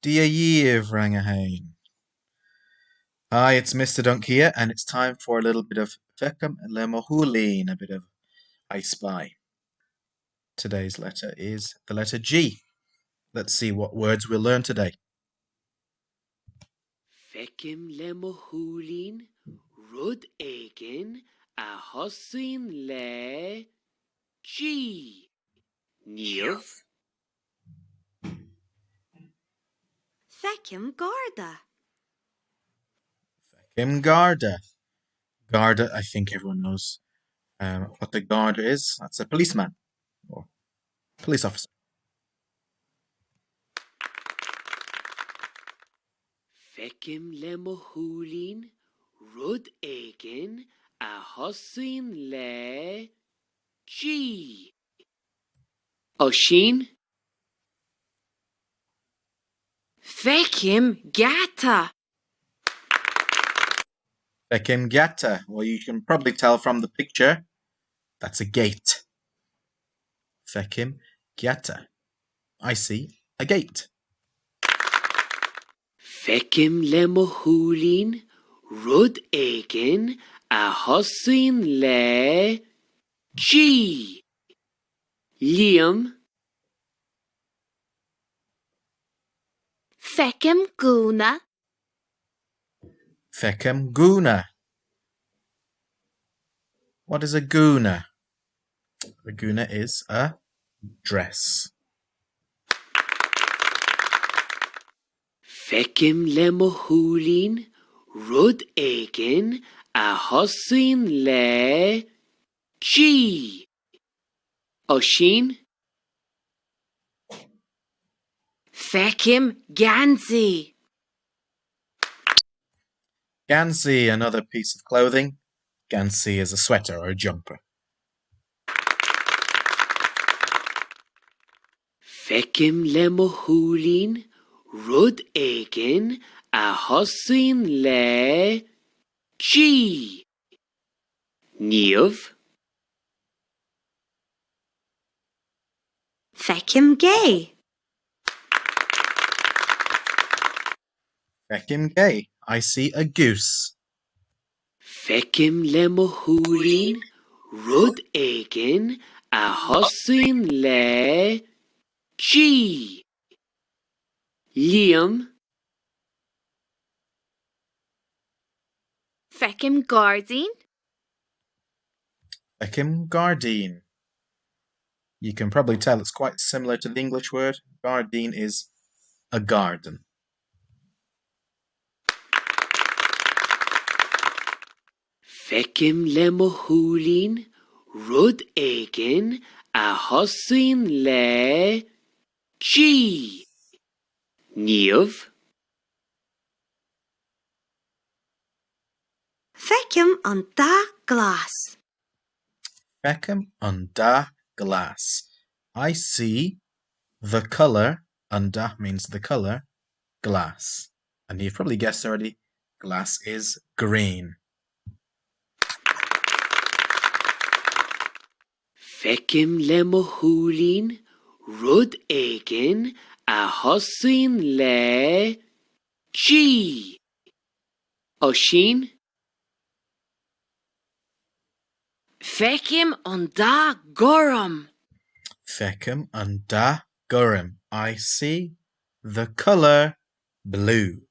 Dia Yev Rangahain. Hi, it's Mr. Dunk here, and it's time for a little bit of Feicim Shúilín, a bit of I Spy. Today's letter is the letter G. Let's see what words we'll learn today. Feicim Shúilín, rud éigin a thosaíonn le G. Níomh. Feicim Garda. Feicim Garda. Garda, I think everyone knows what the Garda is. That's a policeman or police officer. Feicim Shúilín, rud éigin a thosaíonn le G. Oisín. Feicim Gata. Feicim Gata. Well, you can probably tell from the picture that's a gate. Feicim Gata. I see a gate. Feicim Shúilín, rud éigin a thosaíonn le G. Liam. Feicim Guna. Feicim Guna. What is a guna? A guna is a dress. Feicim Shúilín, rud éigin a thosaíonn le G. Oisín. Feicim Gansey. Gansey, another piece of clothing. Gansey is a sweater or a jumper. Feicim Shúilín, rud éigin a thosaíonn le G. Níomh. Feicim Gay. Feicim Gay. I see a goose. Feicim Shúilín, rud éigin a thosaíonn le G. Liam. Feicim Gardine. Feicim Gardine. You can probably tell it's quite similar to the English word. Gardine is a garden. Feicim Shúilín, rud éigin a thosaíonn le G. Níomh. Feicim an da glas. Feicim an da glas. I see the colour, and da means the colour, glass. And you've probably guessed already, glass is green. Feicim Shúilín, rud éigin a thosaíonn le G. Oisín. Feicim an da gorum. Feicim an da gorum. I see the colour blue.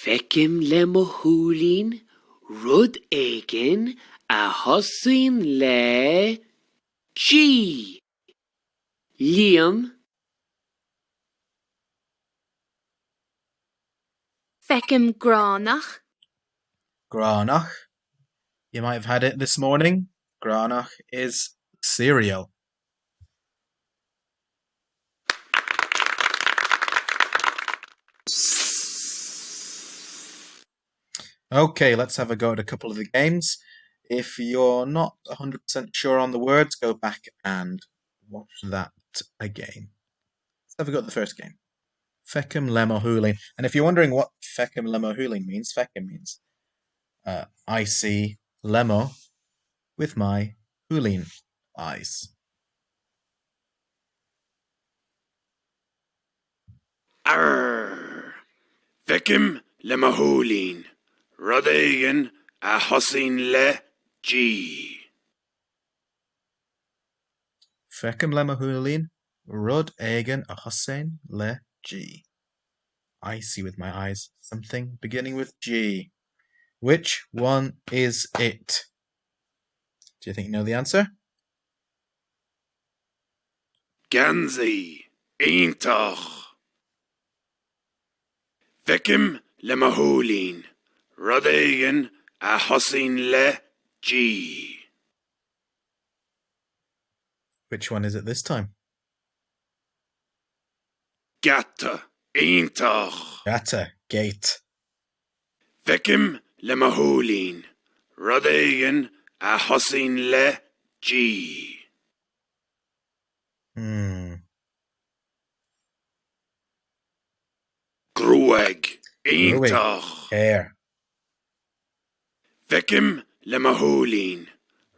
Feicim Shúilín, rud éigin a thosaíonn le G. Liam. Feicim Gránach. Granach. You might have had it this morning. Granach is cereal. Okay, let's have a go at a couple of the games. If you're not 100% sure on the words, go back and watch that again. Let's have a go at the first game. Feicim Shúilín. And if you're wondering what Feicim Shúilín means, Feicim means I see Lemo with my Shúilín eyes. Arr. Feicim le Shúilín. Rud éigin a thosaíonn le G. Feicim le Shúilín, rud éigean a thosaíonn le G. I see with my eyes something beginning with G. Which one is it? Do you think you know the answer? Gansaí. Iontach. Feicim le Shúilín. Rud éigin a thosaíonn le G. Which one is it this time? Gata. Iontach. Gata, gate. Feicim le Shúilín. Rud éigin a thosaíonn le G. Gruag. Ruig, Iontach. hair. Feicim le Shúilín.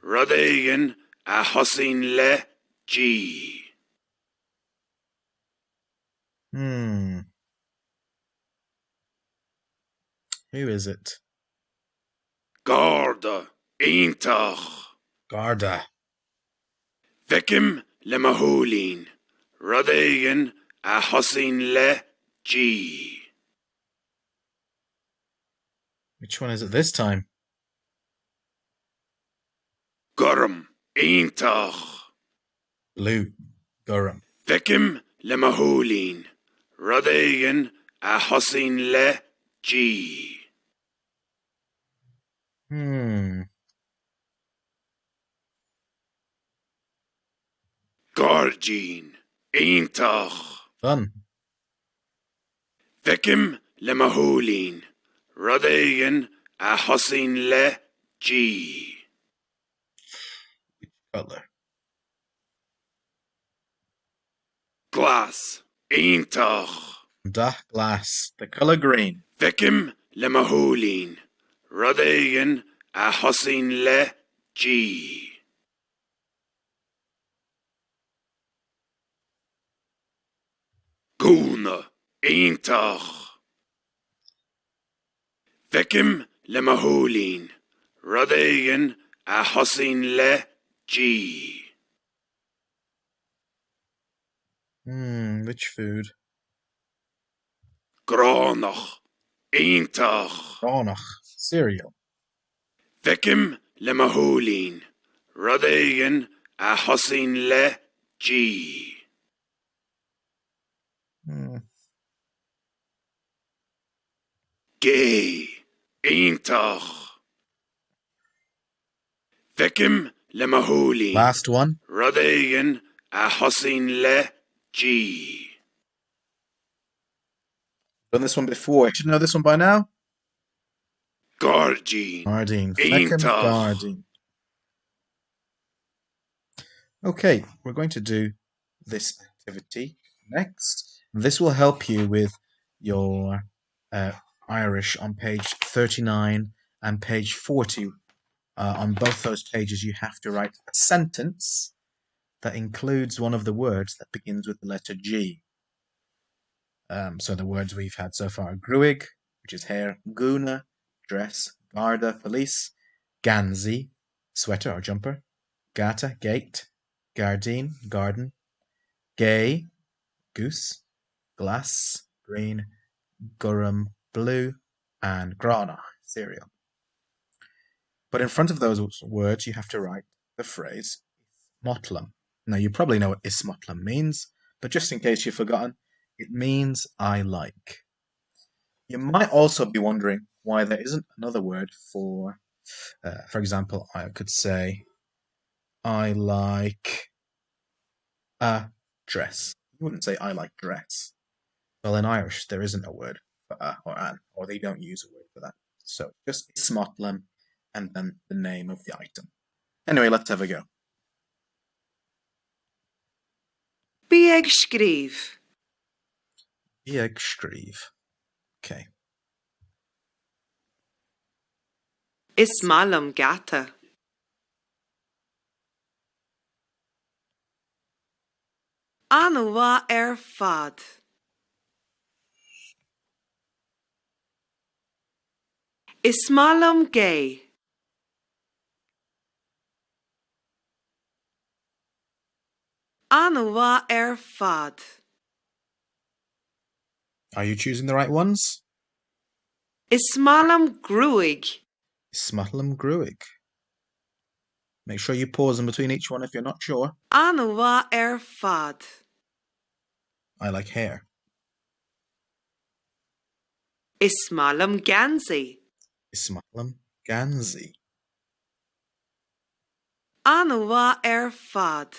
Rud éigin a thosaíonn le G. Who is it? Garda. Iontach. Garda. Feicim le Shúilín. Rud éigin a thosaíonn le G. Which one is it this time? Gurm. Iontach. Blue. Gurrum. Feicim le Shúilín. Rud éigin a thosaíonn le G. Gaeilge. Iontach. Fun. Feicim le Shúilín. Rud éigin a thosaíonn le G. Color. Glass. Iontach. Da glass. The color green. Feicim le Shúilín. Rud éigin a thosaíonn le G. Gúna. Iontach. Feicim le Shúilín. Rud éigin a thosaíonn le G. Which food? Gránach. Iontach. Granach. Cereal. Feicim le Shúilín. Rud éigin a thosaíonn le G. Gay. Iontach. Feicim le Shúilín. Last one. Rud éigin a thosaíonn le G. Done this one before. You should know this one by now. Gaeilge. Gardine. Feicim Iontach. Gardine. Okay, we're going to do this activity next. This will help you with your Irish on page 39 and page 40. On both those pages, you have to write a sentence that includes one of the words that begins with the letter G. So the words we've had so far are gruig, which is hair, guna, dress, garda, felice, ganzi, sweater or jumper, gata, gate, gardine, garden, gay, goose, glass, green, gurrum, blue, and grana, cereal. But in front of those words, you have to write the phrase ismotlam. Now, you probably know what ismotlam means, but just in case you've forgotten, it means I like. You might also be wondering why there isn't another word for example, I could say, I like a dress. You wouldn't say I like dress. Well, in Irish, there isn't a word for a or an, or they don't use a word for that. So just ismotlam and then the name of the item. Anyway, let's have a go. Bí ag scríobh. Bíag scríobh. Okay. Is malam gata. Anúha fad. Is malam gay. Anwa fad. Are you choosing the right ones? Is malam gruig. Smutlam gruig. Make sure you pause in between each one if you're not sure. Anwa fad. I like hair. Is malam ganzi. Smutlam ganzi. Anwa fad.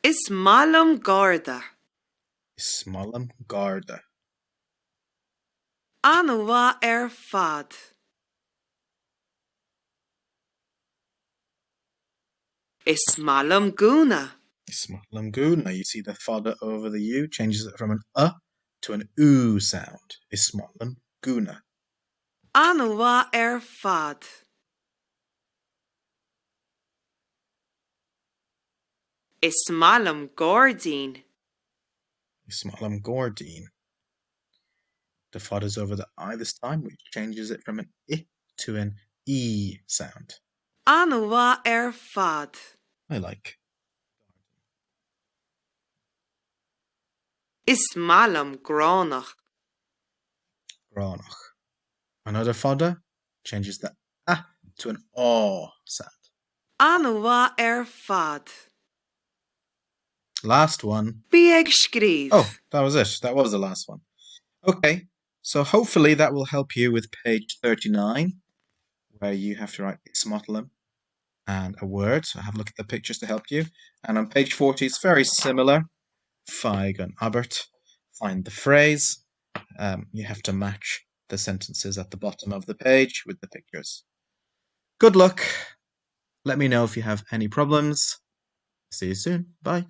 Is malam garda. Smutlam garda. Anwa fad. Is malam guna. Smutlam guna. You see the fodder over the U changes it from an to an oo sound. Smutlam guna. Anwa fad. Is malam gordine. Smutlam gordine. The fodder's over the I this time, which changes it from an I to an E sound. Anwa fad. I like. Is malam granach. Granach. Another fodder changes the A to an O sound. Anwa fad. Last one. Bieg schreef. Oh, that was it. That was the last one. Okay, so hopefully that will help you with page 39, where you have to write Smotlam and a word. So have a look at the pictures to help you. And on page 40, it's very similar. Feig and Albert. Find the phrase. You have to match the sentences at the bottom of the page with the pictures. Good luck. Let me know if you have any problems. See you soon. Bye.